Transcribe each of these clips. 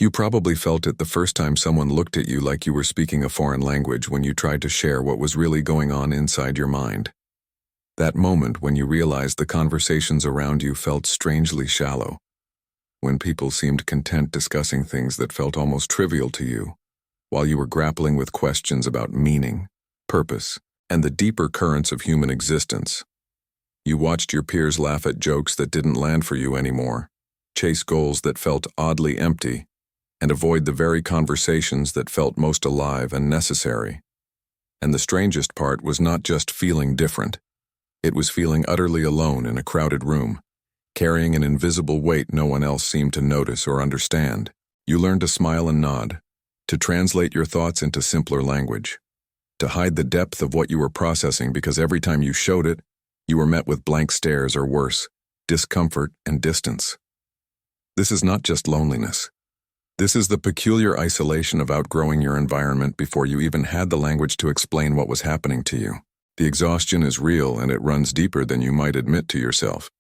You probably felt it the first time someone looked at you like you were speaking a foreign language when you tried to share what was really going on inside your mind. That moment when you realized the conversations around you felt strangely shallow, when people seemed content discussing things that felt almost trivial to you, while you were grappling with questions about meaning, purpose, and the deeper currents of human existence. You watched your peers laugh at jokes that didn't land for you anymore, chase goals that felt oddly empty, and avoid the very conversations that felt most alive and necessary. And the strangest part was not just feeling different. It was feeling utterly alone in a crowded room, carrying an invisible weight no one else seemed to notice or understand. You learned to smile and nod, to translate your thoughts into simpler language, to hide the depth of what you were processing because every time you showed it, you were met with blank stares or worse, discomfort and distance. This is not just loneliness. This is the peculiar isolation of outgrowing your environment before you even had the language to explain what was happening to you. The exhaustion is real and it runs deeper than you might admit to yourself.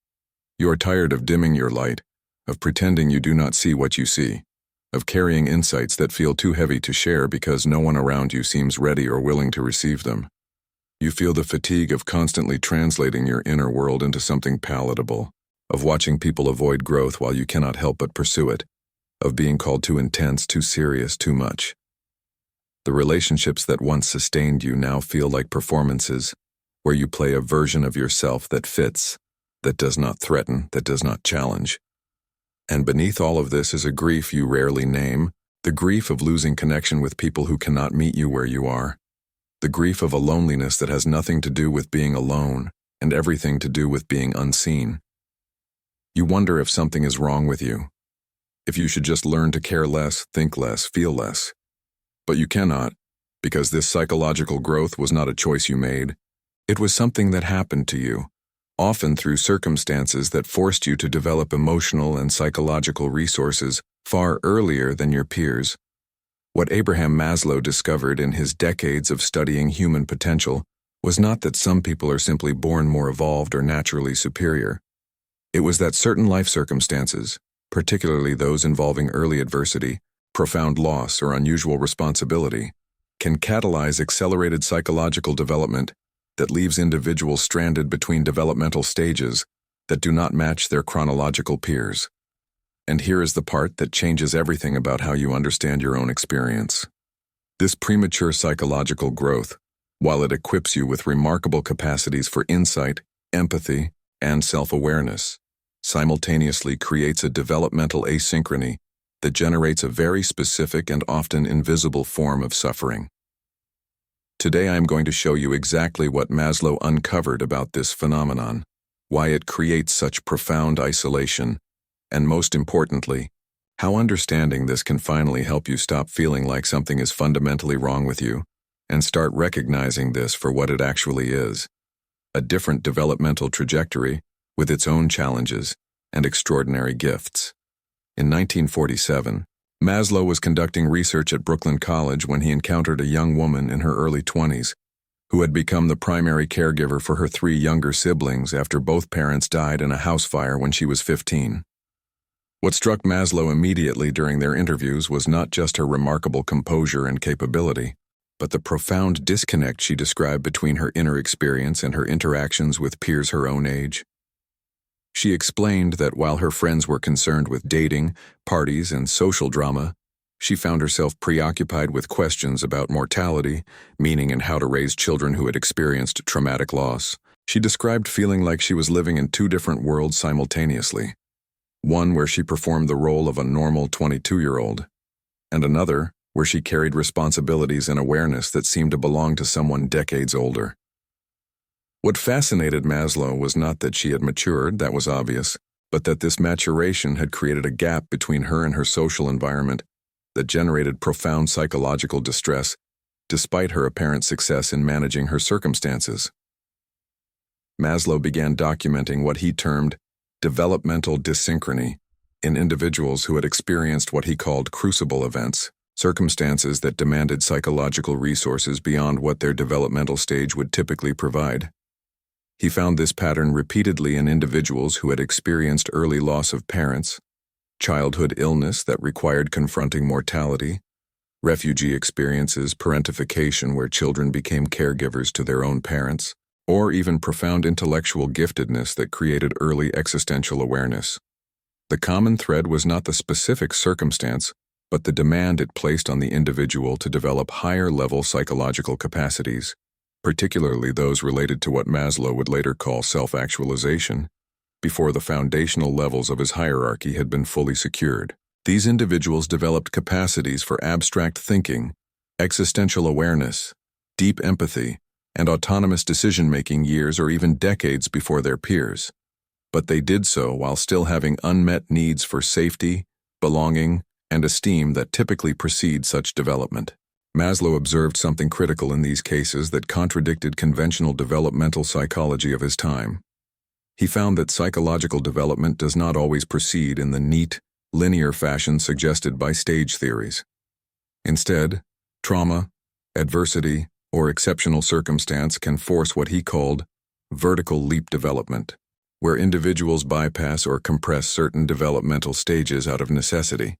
You are tired of dimming your light, of pretending you do not see what you see, of carrying insights that feel too heavy to share because no one around you seems ready or willing to receive them. You feel the fatigue of constantly translating your inner world into something palatable, of watching people avoid growth while you cannot help but pursue it, of being called too intense, too serious, too much. The relationships that once sustained you now feel like performances, where you play a version of yourself that fits, that does not threaten, that does not challenge. And beneath all of this is a grief you rarely name, the grief of losing connection with people who cannot meet you where you are, the grief of a loneliness that has nothing to do with being alone and everything to do with being unseen. You wonder if something is wrong with you, if you should just learn to care less, think less, feel less. But you cannot, because this psychological growth was not a choice you made. It was something that happened to you, often through circumstances that forced you to develop emotional and psychological resources far earlier than your peers. What Abraham Maslow discovered in his decades of studying human potential was not that some people are simply born more evolved or naturally superior. It was that certain life circumstances, particularly those involving early adversity, profound loss, or unusual responsibility, can catalyze accelerated psychological development that leaves individuals stranded between developmental stages that do not match their chronological peers. And here is the part that changes everything about how you understand your own experience. This premature psychological growth, while it equips you with remarkable capacities for insight, empathy, and self-awareness, simultaneously creates a developmental asynchrony that generates a very specific and often invisible form of suffering. Today I am going to show you exactly what Maslow uncovered about this phenomenon, why it creates such profound isolation, and most importantly, how understanding this can finally help you stop feeling like something is fundamentally wrong with you and start recognizing this for what it actually is, a different developmental trajectory with its own challenges and extraordinary gifts. In 1947, Maslow was conducting research at Brooklyn College when he encountered a young woman in her early 20s who had become the primary caregiver for her 3 younger siblings after both parents died in a house fire when she was 15. What struck Maslow immediately during their interviews was not just her remarkable composure and capability, but the profound disconnect she described between her inner experience and her interactions with peers her own age. She explained that while her friends were concerned with dating, parties, and social drama, she found herself preoccupied with questions about mortality, meaning, and how to raise children who had experienced traumatic loss. She described feeling like she was living in 2 different worlds simultaneously, one where she performed the role of a normal 22-year-old, and another where she carried responsibilities and awareness that seemed to belong to someone decades older. What fascinated Maslow was not that she had matured, that was obvious, but that this maturation had created a gap between her and her social environment that generated profound psychological distress, despite her apparent success in managing her circumstances. Maslow began documenting what he termed developmental dyssynchrony in individuals who had experienced what he called crucible events, circumstances that demanded psychological resources beyond what their developmental stage would typically provide. He found this pattern repeatedly in individuals who had experienced early loss of parents, childhood illness that required confronting mortality, refugee experiences, parentification where children became caregivers to their own parents, or even profound intellectual giftedness that created early existential awareness. The common thread was not the specific circumstance, but the demand it placed on the individual to develop higher-level psychological capacities, particularly those related to what Maslow would later call self-actualization, before the foundational levels of his hierarchy had been fully secured. These individuals developed capacities for abstract thinking, existential awareness, deep empathy, and autonomous decision-making years or even decades before their peers. But they did so while still having unmet needs for safety, belonging, and esteem that typically precede such development. Maslow observed something critical in these cases that contradicted conventional developmental psychology of his time. He found that psychological development does not always proceed in the neat, linear fashion suggested by stage theories. Instead, trauma, adversity, or exceptional circumstance can force what he called vertical leap development, where individuals bypass or compress certain developmental stages out of necessity.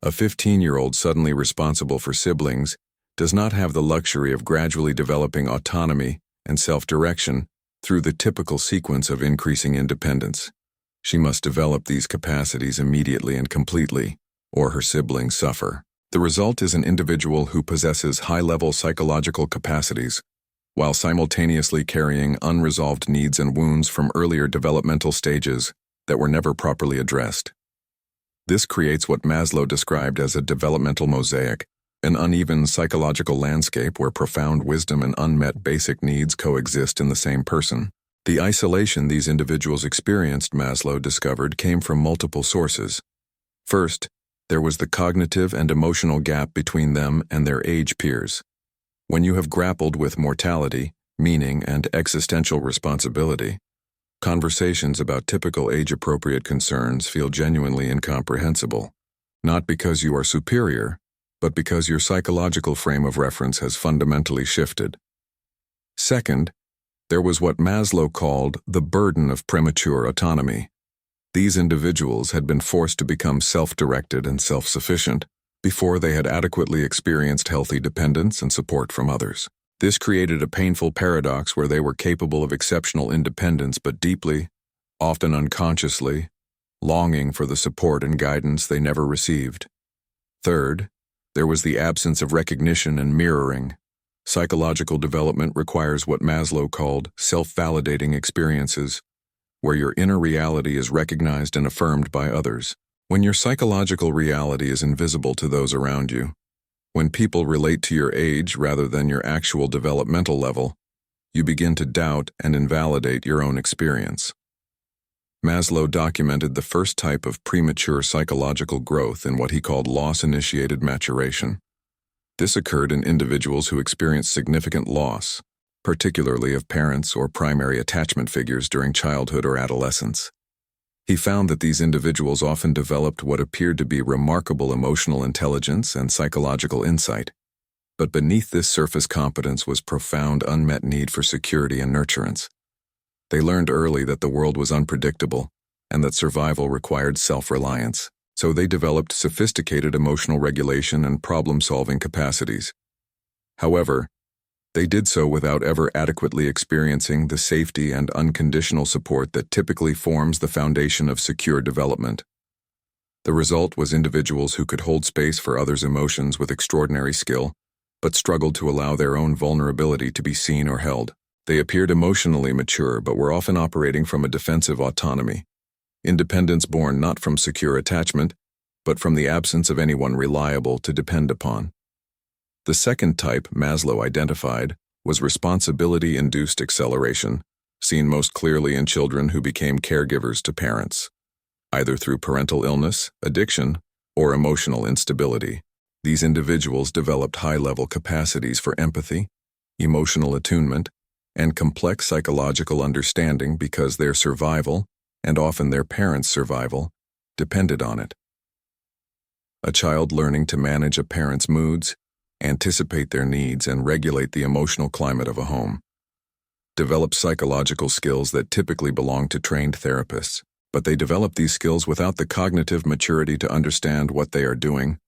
A 15-year-old suddenly responsible for siblings does not have the luxury of gradually developing autonomy and self-direction through the typical sequence of increasing independence. She must develop these capacities immediately and completely, or her siblings suffer. The result is an individual who possesses high-level psychological capacities, while simultaneously carrying unresolved needs and wounds from earlier developmental stages that were never properly addressed. This creates what Maslow described as a developmental mosaic, an uneven psychological landscape where profound wisdom and unmet basic needs coexist in the same person. The isolation these individuals experienced, Maslow discovered, came from multiple sources. First, there was the cognitive and emotional gap between them and their age peers. When you have grappled with mortality, meaning, and existential responsibility, conversations about typical age-appropriate concerns feel genuinely incomprehensible, not because you are superior, but because your psychological frame of reference has fundamentally shifted. Second, there was what Maslow called the burden of premature autonomy. These individuals had been forced to become self-directed and self-sufficient before they had adequately experienced healthy dependence and support from others. This created a painful paradox where they were capable of exceptional independence but deeply, often unconsciously, longing for the support and guidance they never received. Third, there was the absence of recognition and mirroring. Psychological development requires what Maslow called self-validating experiences, where your inner reality is recognized and affirmed by others. When your psychological reality is invisible to those around you, when people relate to your age rather than your actual developmental level, you begin to doubt and invalidate your own experience. Maslow documented the first type of premature psychological growth in what he called loss-initiated maturation. This occurred in individuals who experienced significant loss, particularly of parents or primary attachment figures during childhood or adolescence. He found that these individuals often developed what appeared to be remarkable emotional intelligence and psychological insight. But beneath this surface competence was profound unmet need for security and nurturance. They learned early that the world was unpredictable and that survival required self-reliance, so they developed sophisticated emotional regulation and problem-solving capacities. However, they did so without ever adequately experiencing the safety and unconditional support that typically forms the foundation of secure development. The result was individuals who could hold space for others' emotions with extraordinary skill, but struggled to allow their own vulnerability to be seen or held. They appeared emotionally mature but were often operating from a defensive autonomy, independence born not from secure attachment, but from the absence of anyone reliable to depend upon. The second type Maslow identified was responsibility-induced acceleration, seen most clearly in children who became caregivers to parents, either through parental illness, addiction, or emotional instability. These individuals developed high-level capacities for empathy, emotional attunement, and complex psychological understanding because their survival, and often their parents' survival, depended on it. A child learning to manage a parent's moods, anticipate their needs, and regulate the emotional climate of a home develops psychological skills that typically belong to trained therapists. but they develop these skills without the cognitive maturity to understand what they are doing,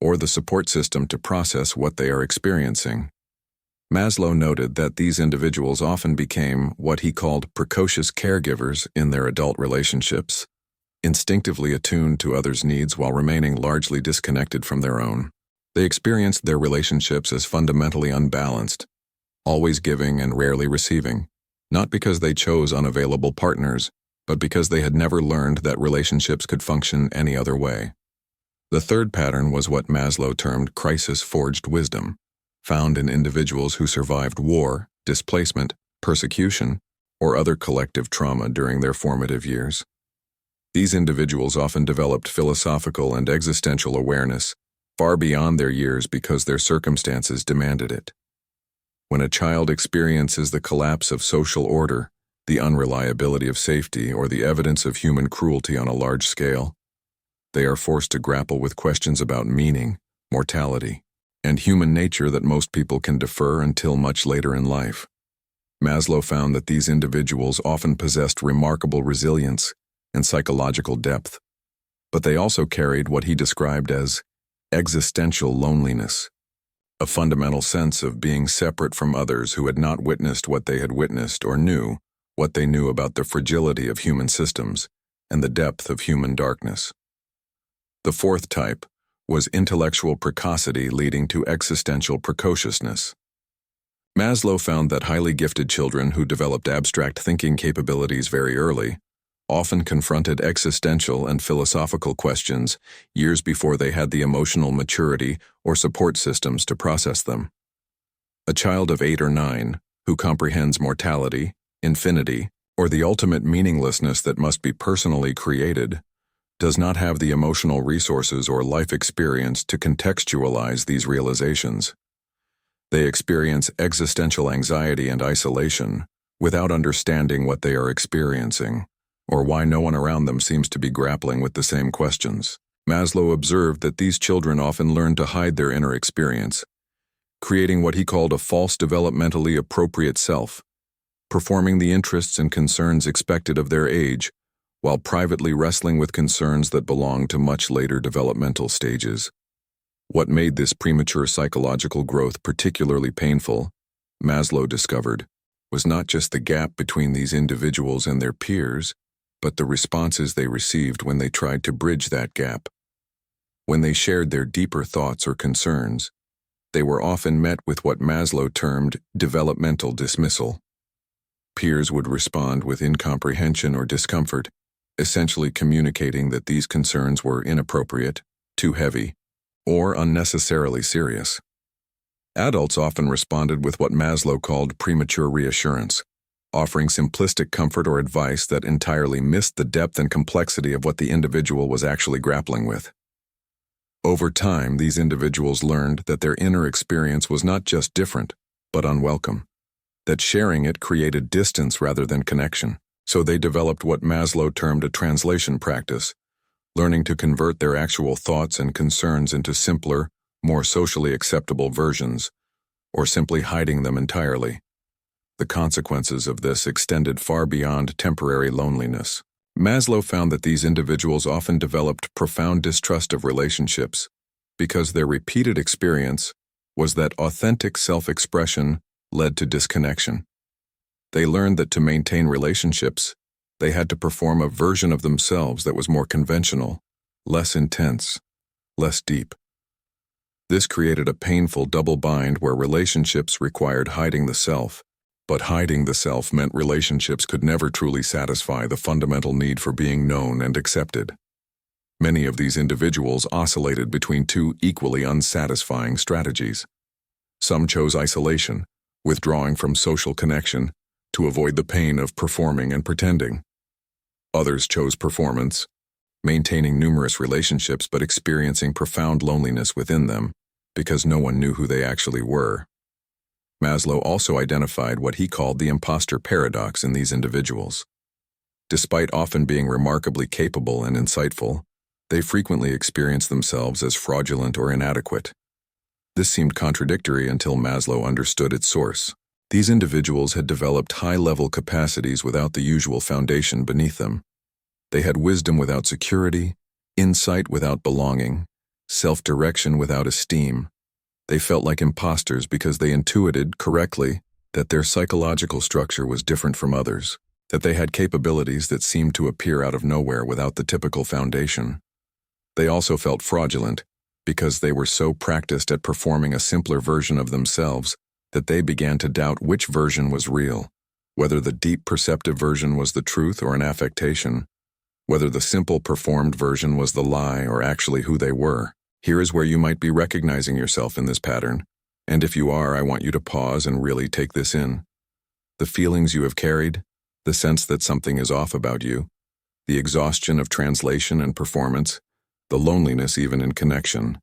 or the support system to process what they are experiencing. Maslow noted that these individuals often became what he called precocious caregivers in their adult relationships, instinctively attuned to others' needs while remaining largely disconnected from their own. They experienced their relationships as fundamentally unbalanced, always giving and rarely receiving, not because they chose unavailable partners, but because they had never learned that relationships could function any other way. The third pattern was what Maslow termed crisis-forged wisdom, found in individuals who survived war, displacement, persecution, or other collective trauma during their formative years. These individuals often developed philosophical and existential awareness far beyond their years because their circumstances demanded it. When a child experiences the collapse of social order, the unreliability of safety, or the evidence of human cruelty on a large scale, they are forced to grapple with questions about meaning, mortality, and human nature that most people can defer until much later in life. Maslow found that these individuals often possessed remarkable resilience and psychological depth, but they also carried what he described as existential loneliness, a fundamental sense of being separate from others who had not witnessed what they had witnessed or knew what they knew about the fragility of human systems and the depth of human darkness. The fourth type was intellectual precocity leading to existential precociousness. Maslow found that highly gifted children who developed abstract thinking capabilities very early often confronted existential and philosophical questions years before they had the emotional maturity or support systems to process them. A child of 8 or 9 who comprehends mortality, infinity, or the ultimate meaninglessness that must be personally created does not have the emotional resources or life experience to contextualize these realizations. They experience existential anxiety and isolation without understanding what they are experiencing, or why no one around them seems to be grappling with the same questions. Maslow observed that these children often learn to hide their inner experience, creating what he called a false developmentally appropriate self, performing the interests and concerns expected of their age, while privately wrestling with concerns that belong to much later developmental stages. What made this premature psychological growth particularly painful, Maslow discovered, was not just the gap between these individuals and their peers, but the responses they received when they tried to bridge that gap. When they shared their deeper thoughts or concerns, they were often met with what Maslow termed developmental dismissal. Peers would respond with incomprehension or discomfort, essentially communicating that these concerns were inappropriate, too heavy, or unnecessarily serious. Adults often responded with what Maslow called premature reassurance, offering simplistic comfort or advice that entirely missed the depth and complexity of what the individual was actually grappling with. Over time, these individuals learned that their inner experience was not just different, but unwelcome, that sharing it created distance rather than connection. So they developed what Maslow termed a translation practice, learning to convert their actual thoughts and concerns into simpler, more socially acceptable versions, or simply hiding them entirely. The consequences of this extended far beyond temporary loneliness. Maslow found that these individuals often developed profound distrust of relationships because their repeated experience was that authentic self-expression led to disconnection. They learned that to maintain relationships, they had to perform a version of themselves that was more conventional, less intense, less deep. This created a painful double bind where relationships required hiding the self, but hiding the self meant relationships could never truly satisfy the fundamental need for being known and accepted. Many of these individuals oscillated between two equally unsatisfying strategies. Some chose isolation, withdrawing from social connection, to avoid the pain of performing and pretending. Others chose performance, maintaining numerous relationships but experiencing profound loneliness within them because no one knew who they actually were. Maslow also identified what he called the imposter paradox in these individuals. Despite often being remarkably capable and insightful, they frequently experienced themselves as fraudulent or inadequate. This seemed contradictory until Maslow understood its source. These individuals had developed high-level capacities without the usual foundation beneath them. They had wisdom without security, insight without belonging, self-direction without esteem. They felt like imposters because they intuited correctly that their psychological structure was different from others, that they had capabilities that seemed to appear out of nowhere without the typical foundation. They also felt fraudulent because they were so practiced at performing a simpler version of themselves that they began to doubt which version was real, whether the deep perceptive version was the truth or an affectation, whether the simple performed version was the lie or actually who they were. Here is where you might be recognizing yourself in this pattern, and if you are, I want you to pause and really take this in. The feelings you have carried, the sense that something is off about you, the exhaustion of translation and performance, the loneliness even in connection.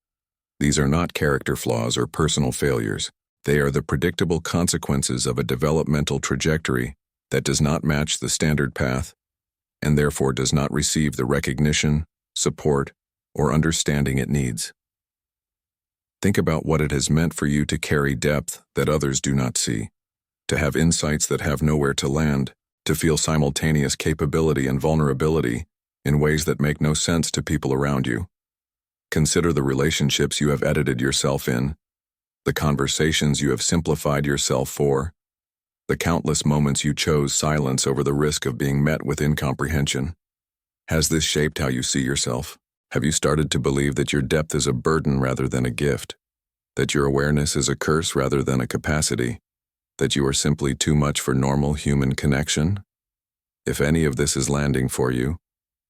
These are not character flaws or personal failures. They are the predictable consequences of a developmental trajectory that does not match the standard path and therefore does not receive the recognition, support, or understanding it needs. Think about what it has meant for you to carry depth that others do not see, to have insights that have nowhere to land, to feel simultaneous capability and vulnerability in ways that make no sense to people around you. Consider the relationships you have edited yourself in, the conversations you have simplified yourself for, the countless moments you chose silence over the risk of being met with incomprehension. Has this shaped how you see yourself? Have you started to believe that your depth is a burden rather than a gift? That your awareness is a curse rather than a capacity? That you are simply too much for normal human connection? If any of this is landing for you,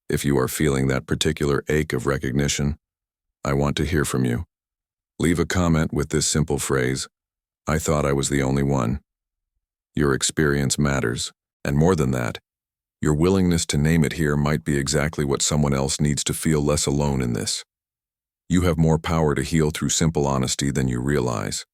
if you are feeling that particular ache of recognition, I want to hear from you. Leave a comment with this simple phrase, "I thought I was the only one." Your experience matters, and more than that, your willingness to name it here might be exactly what someone else needs to feel less alone in this. You have more power to heal through simple honesty than you realize.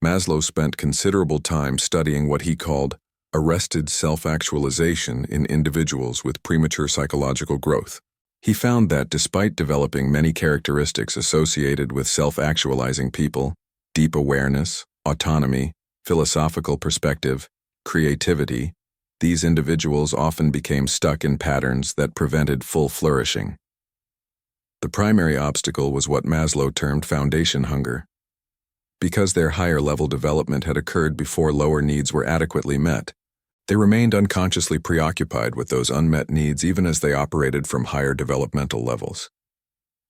Maslow spent considerable time studying what he called arrested self-actualization in individuals with premature psychological growth. He found that despite developing many characteristics associated with self-actualizing people, deep awareness, autonomy, philosophical perspective, creativity, these individuals often became stuck in patterns that prevented full flourishing. The primary obstacle was what Maslow termed foundation hunger. Because their higher-level development had occurred before lower needs were adequately met, they remained unconsciously preoccupied with those unmet needs even as they operated from higher developmental levels.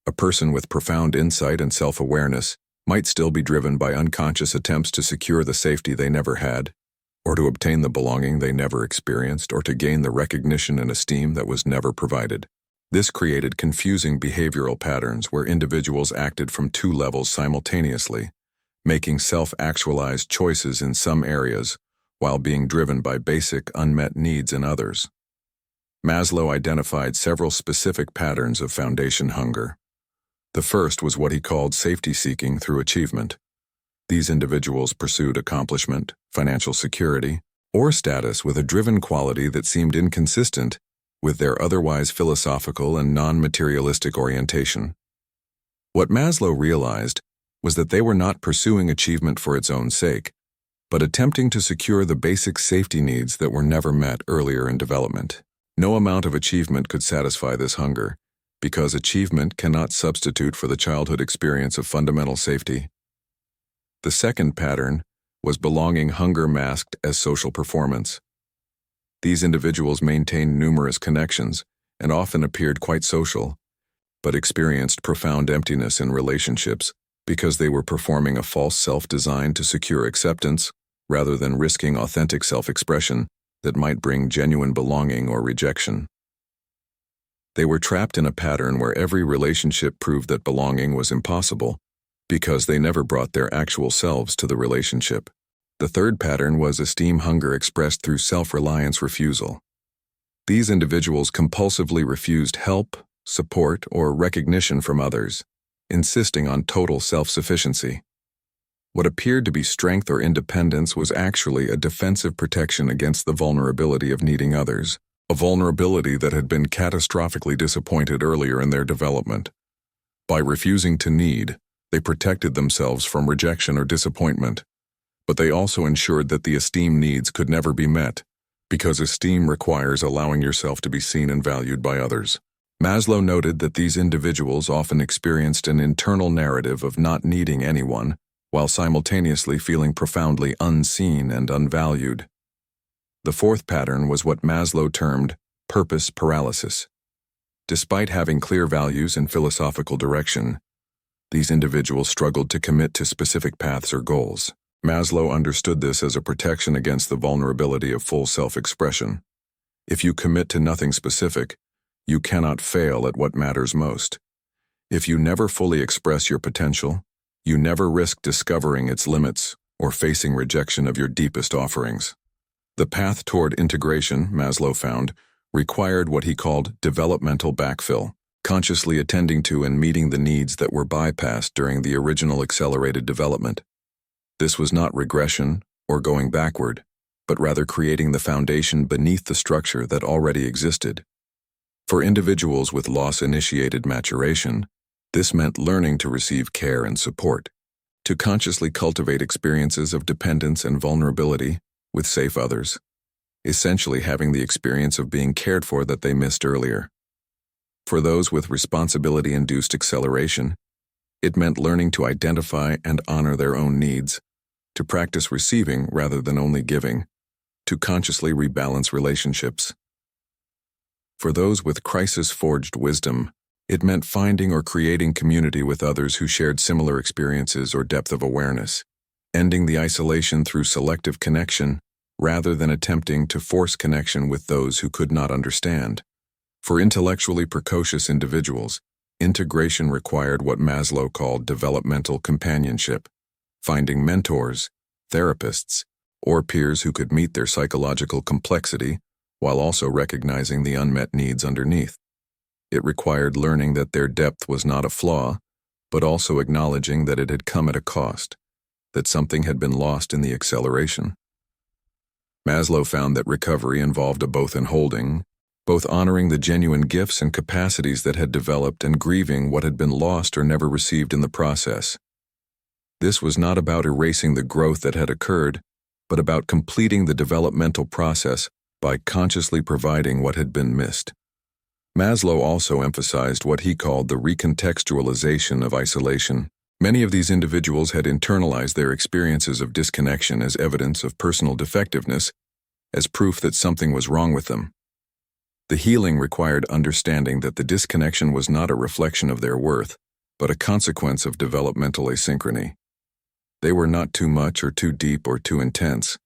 A person with profound insight and self-awareness might still be driven by unconscious attempts to secure the safety they never had, or to obtain the belonging they never experienced, or to gain the recognition and esteem that was never provided. This created confusing behavioral patterns where individuals acted from two levels simultaneously, making self-actualized choices in some areas while being driven by basic unmet needs in others. Maslow identified several specific patterns of foundation hunger. The first was what he called safety-seeking through achievement. These individuals pursued accomplishment, financial security, or status with a driven quality that seemed inconsistent with their otherwise philosophical and non-materialistic orientation. What Maslow realized was that they were not pursuing achievement for its own sake, but attempting to secure the basic safety needs that were never met earlier in development. No amount of achievement could satisfy this hunger, because achievement cannot substitute for the childhood experience of fundamental safety. The second pattern was belonging hunger masked as social performance. These individuals maintained numerous connections and often appeared quite social, but experienced profound emptiness in relationships because they were performing a false self designed to secure acceptance rather than risking authentic self-expression that might bring genuine belonging or rejection. They were trapped in a pattern where every relationship proved that belonging was impossible because they never brought their actual selves to the relationship. The third pattern was esteem hunger expressed through self-reliance refusal. These individuals compulsively refused help, support, or recognition from others, insisting on total self-sufficiency. What appeared to be strength or independence was actually a defensive protection against the vulnerability of needing others, a vulnerability that had been catastrophically disappointed earlier in their development. By refusing to need, they protected themselves from rejection or disappointment, but they also ensured that the esteem needs could never be met, because esteem requires allowing yourself to be seen and valued by others. Maslow noted that these individuals often experienced an internal narrative of not needing anyone, while simultaneously feeling profoundly unseen and unvalued. The fourth pattern was what Maslow termed purpose paralysis. Despite having clear values and philosophical direction, these individuals struggled to commit to specific paths or goals. Maslow understood this as a protection against the vulnerability of full self-expression. If you commit to nothing specific, you cannot fail at what matters most. If you never fully express your potential, you never risk discovering its limits or facing rejection of your deepest offerings. The path toward integration, Maslow found, required what he called developmental backfill, consciously attending to and meeting the needs that were bypassed during the original accelerated development. This was not regression or going backward, but rather creating the foundation beneath the structure that already existed. For individuals with loss-initiated maturation, this meant learning to receive care and support, to consciously cultivate experiences of dependence and vulnerability with safe others, essentially having the experience of being cared for that they missed earlier. For those with responsibility-induced acceleration, it meant learning to identify and honor their own needs, to practice receiving rather than only giving, to consciously rebalance relationships. For those with crisis-forged wisdom, it meant finding or creating community with others who shared similar experiences or depth of awareness, ending the isolation through selective connection rather than attempting to force connection with those who could not understand. For intellectually precocious individuals, integration required what Maslow called developmental companionship, finding mentors, therapists, or peers who could meet their psychological complexity while also recognizing the unmet needs underneath. It required learning that their depth was not a flaw, but also acknowledging that it had come at a cost, that something had been lost in the acceleration. Maslow found that recovery involved a both and holding, both honoring the genuine gifts and capacities that had developed and grieving what had been lost or never received in the process. This was not about erasing the growth that had occurred, but about completing the developmental process by consciously providing what had been missed. Maslow also emphasized what he called the recontextualization of isolation. Many of these individuals had internalized their experiences of disconnection as evidence of personal defectiveness, as proof that something was wrong with them. The healing required understanding that the disconnection was not a reflection of their worth, but a consequence of developmental asynchrony. They were not too much or too deep or too intense.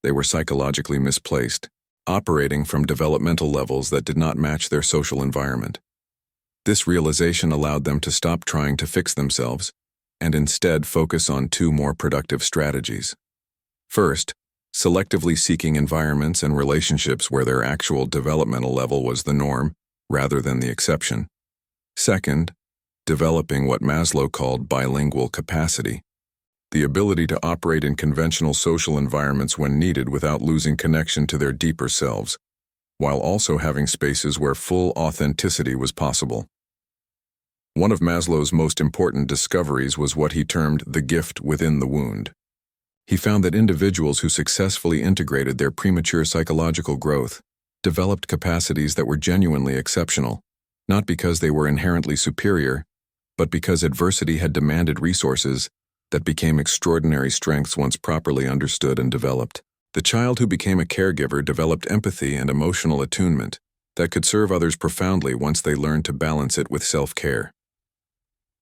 They were psychologically misplaced, operating from developmental levels that did not match their social environment. This realization allowed them to stop trying to fix themselves and instead focus on two more productive strategies. First, selectively seeking environments and relationships where their actual developmental level was the norm rather than the exception. Second, developing what Maslow called bilingual capacity, the ability to operate in conventional social environments when needed without losing connection to their deeper selves, while also having spaces where full authenticity was possible. One of Maslow's most important discoveries was what he termed the gift within the wound. He found that individuals who successfully integrated their premature psychological growth developed capacities that were genuinely exceptional, not because they were inherently superior, but because adversity had demanded resources that became extraordinary strengths once properly understood and developed. The child who became a caregiver developed empathy and emotional attunement that could serve others profoundly once they learned to balance it with self-care.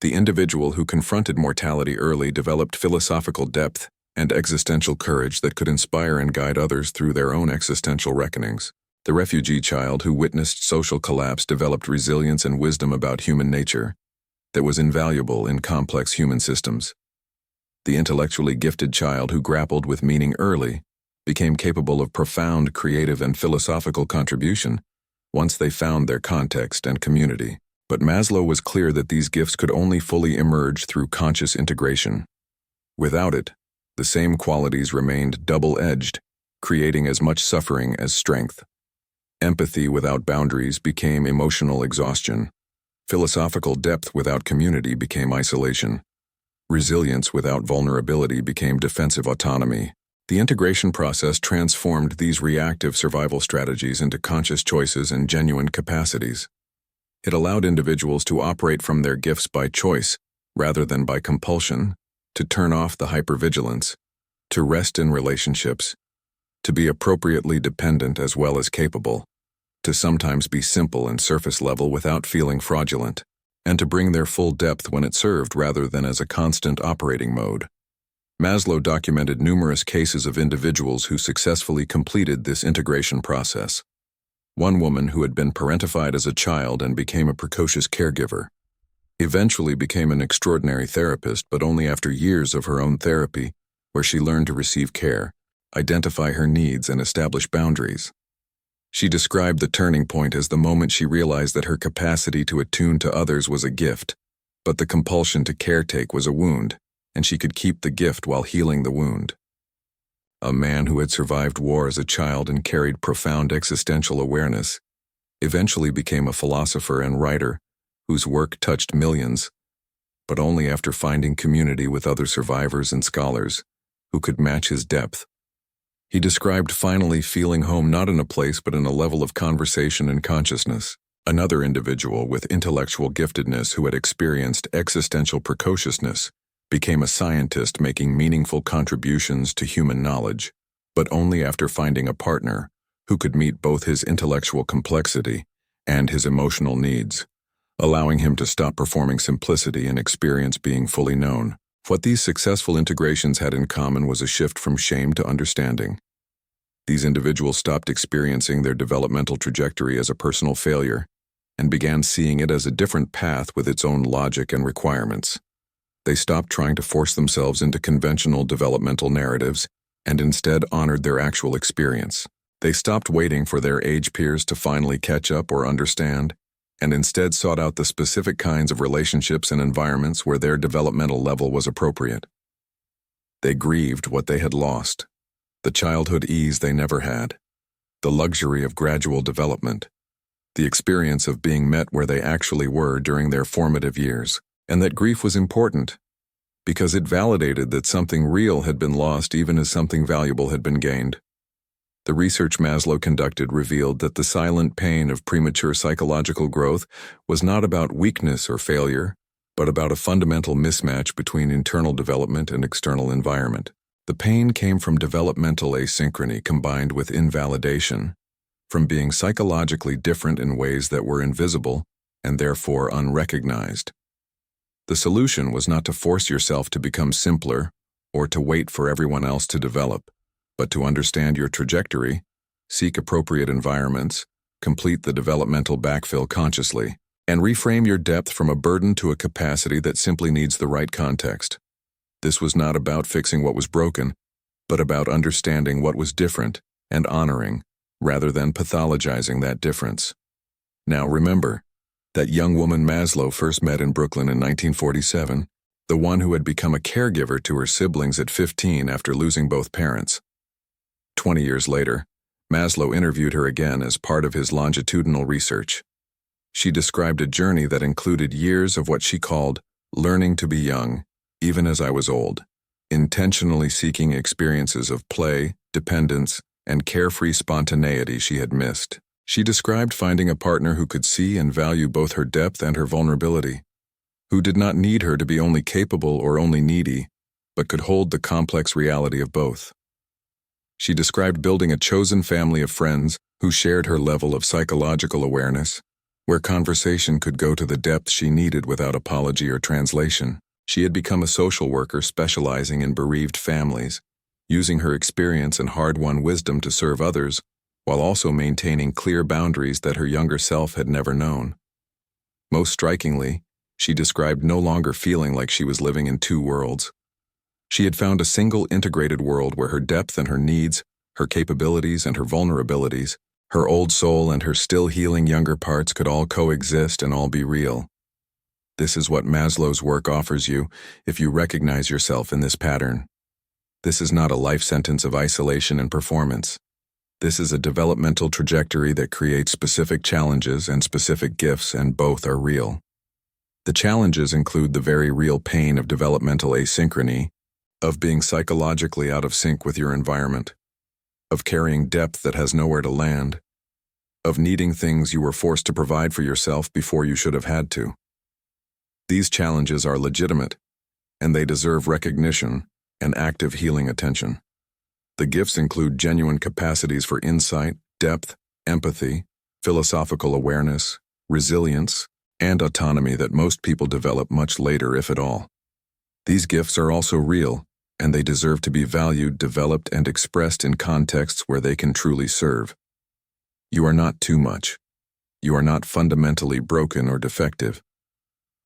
The individual who confronted mortality early developed philosophical depth and existential courage that could inspire and guide others through their own existential reckonings. The refugee child who witnessed social collapse developed resilience and wisdom about human nature that was invaluable in complex human systems. The intellectually gifted child who grappled with meaning early became capable of profound creative and philosophical contribution once they found their context and community. But Maslow was clear that these gifts could only fully emerge through conscious integration. Without it, the same qualities remained double-edged, creating as much suffering as strength. Empathy without boundaries became emotional exhaustion. Philosophical depth without community became isolation. Resilience without vulnerability became defensive autonomy. The integration process transformed these reactive survival strategies into conscious choices and genuine capacities. It allowed individuals to operate from their gifts by choice, rather than by compulsion, to turn off the hypervigilance, to rest in relationships, to be appropriately dependent as well as capable, to sometimes be simple and surface level without feeling fraudulent, and to bring their full depth when it served rather than as a constant operating mode. Maslow documented numerous cases of individuals who successfully completed this integration process. One woman who had been parentified as a child and became a precocious caregiver eventually became an extraordinary therapist, but only after years of her own therapy, where she learned to receive care, identify her needs, and establish boundaries. She described the turning point as the moment she realized that her capacity to attune to others was a gift, but the compulsion to caretake was a wound, and she could keep the gift while healing the wound. A man who had survived war as a child and carried profound existential awareness eventually became a philosopher and writer whose work touched millions, but only after finding community with other survivors and scholars who could match his depth. He described finally feeling home not in a place but in a level of conversation and consciousness. Another individual with intellectual giftedness who had experienced existential precociousness became a scientist making meaningful contributions to human knowledge, but only after finding a partner who could meet both his intellectual complexity and his emotional needs, allowing him to stop performing simplicity and experience being fully known. What these successful integrations had in common was a shift from shame to understanding. These individuals stopped experiencing their developmental trajectory as a personal failure and began seeing it as a different path with its own logic and requirements. They stopped trying to force themselves into conventional developmental narratives and instead honored their actual experience. They stopped waiting for their age peers to finally catch up or understand, and instead sought out the specific kinds of relationships and environments where their developmental level was appropriate. They grieved what they had lost, the childhood ease they never had, the luxury of gradual development, the experience of being met where they actually were during their formative years, and that grief was important, because it validated that something real had been lost even as something valuable had been gained. The research Maslow conducted revealed that the silent pain of premature psychological growth was not about weakness or failure, but about a fundamental mismatch between internal development and external environment. The pain came from developmental asynchrony combined with invalidation, from being psychologically different in ways that were invisible and therefore unrecognized. The solution was not to force yourself to become simpler or to wait for everyone else to develop, but to understand your trajectory, seek appropriate environments, complete the developmental backfill consciously, and reframe your depth from a burden to a capacity that simply needs the right context. This was not about fixing what was broken, but about understanding what was different and honoring, rather than pathologizing that difference. Now remember, that young woman Maslow first met in Brooklyn in 1947, the one who had become a caregiver to her siblings at 15 after losing both parents. 20 years later, Maslow interviewed her again as part of his longitudinal research. She described a journey that included years of what she called learning to be young, even as I was old, intentionally seeking experiences of play, dependence, and carefree spontaneity she had missed. She described finding a partner who could see and value both her depth and her vulnerability, who did not need her to be only capable or only needy, but could hold the complex reality of both. She described building a chosen family of friends who shared her level of psychological awareness, where conversation could go to the depth she needed without apology or translation. She had become a social worker specializing in bereaved families, using her experience and hard-won wisdom to serve others, while also maintaining clear boundaries that her younger self had never known. Most strikingly, she described no longer feeling like she was living in two worlds. She had found a single integrated world where her depth and her needs, her capabilities and her vulnerabilities, her old soul and her still healing younger parts could all coexist and all be real. This is what Maslow's work offers you if you recognize yourself in this pattern. This is not a life sentence of isolation and performance. This is a developmental trajectory that creates specific challenges and specific gifts, and both are real. The challenges include the very real pain of developmental asynchrony, of being psychologically out of sync with your environment, of carrying depth that has nowhere to land, of needing things you were forced to provide for yourself before you should have had to. These challenges are legitimate, and they deserve recognition and active healing attention. The gifts include genuine capacities for insight, depth, empathy, philosophical awareness, resilience, and autonomy that most people develop much later, if at all. These gifts are also real, and they deserve to be valued, developed, and expressed in contexts where they can truly serve. You are not too much. You are not fundamentally broken or defective.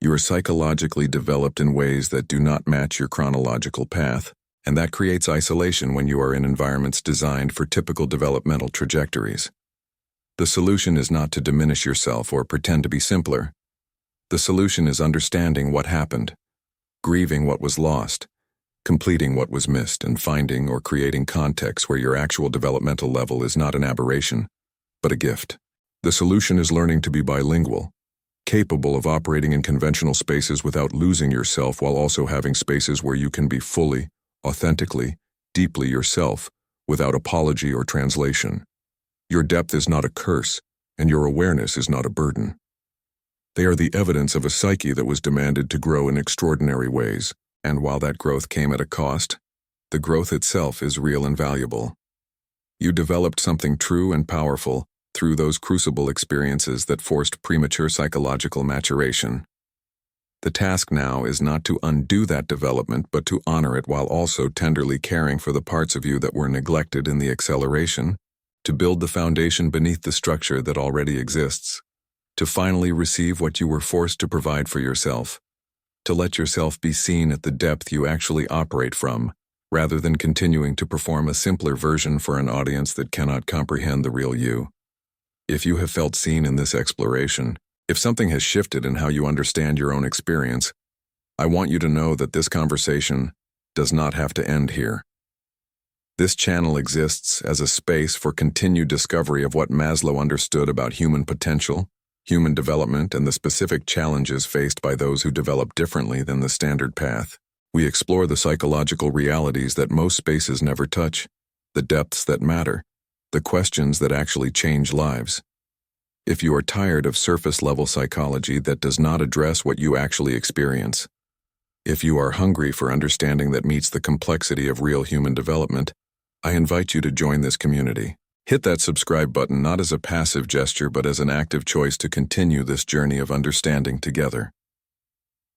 You are psychologically developed in ways that do not match your chronological path, and that creates isolation when you are in environments designed for typical developmental trajectories. The solution is not to diminish yourself or pretend to be simpler. The solution is understanding what happened, grieving what was lost, completing what was missed, and finding or creating contexts where your actual developmental level is not an aberration, but a gift. The solution is learning to be bilingual, capable of operating in conventional spaces without losing yourself, while also having spaces where you can be fully, authentically, deeply yourself, without apology or translation. Your depth is not a curse, and your awareness is not a burden. They are the evidence of a psyche that was demanded to grow in extraordinary ways, and while that growth came at a cost, the growth itself is real and valuable. You developed something true and powerful through those crucible experiences that forced premature psychological maturation. The task now is not to undo that development, but to honor it while also tenderly caring for the parts of you that were neglected in the acceleration, to build the foundation beneath the structure that already exists, to finally receive what you were forced to provide for yourself, to let yourself be seen at the depth you actually operate from, rather than continuing to perform a simpler version for an audience that cannot comprehend the real you. If you have felt seen in this exploration, if something has shifted in how you understand your own experience, I want you to know that this conversation does not have to end here. This channel exists as a space for continued discovery of what Maslow understood about human potential, human development, and the specific challenges faced by those who develop differently than the standard path. We explore the psychological realities that most spaces never touch, the depths that matter, the questions that actually change lives. If you are tired of surface-level psychology that does not address what you actually experience, if you are hungry for understanding that meets the complexity of real human development, I invite you to join this community. Hit that subscribe button not as a passive gesture but as an active choice to continue this journey of understanding together.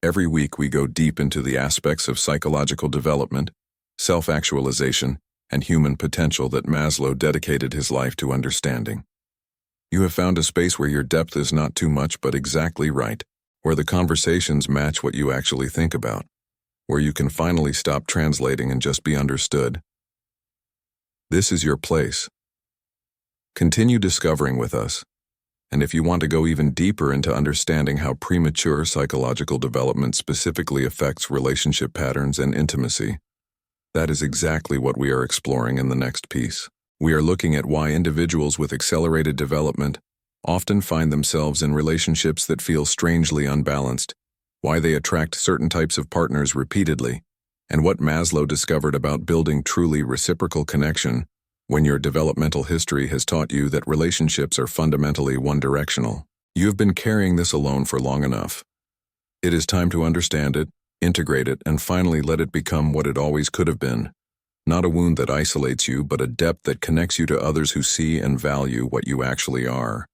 Every week we go deep into the aspects of psychological development, self-actualization, and human potential that Maslow dedicated his life to understanding. You have found a space where your depth is not too much but exactly right, where the conversations match what you actually think about, where you can finally stop translating and just be understood. This is your place. Continue discovering with us, and if you want to go even deeper into understanding how premature psychological development specifically affects relationship patterns and intimacy, that is exactly what we are exploring in the next piece. We are looking at why individuals with accelerated development often find themselves in relationships that feel strangely unbalanced, why they attract certain types of partners repeatedly, and what Maslow discovered about building truly reciprocal connection when your developmental history has taught you that relationships are fundamentally one-directional. You have been carrying this alone for long enough. It is time to understand it, integrate it, and finally let it become what it always could have been. Not a wound that isolates you, but a depth that connects you to others who see and value what you actually are.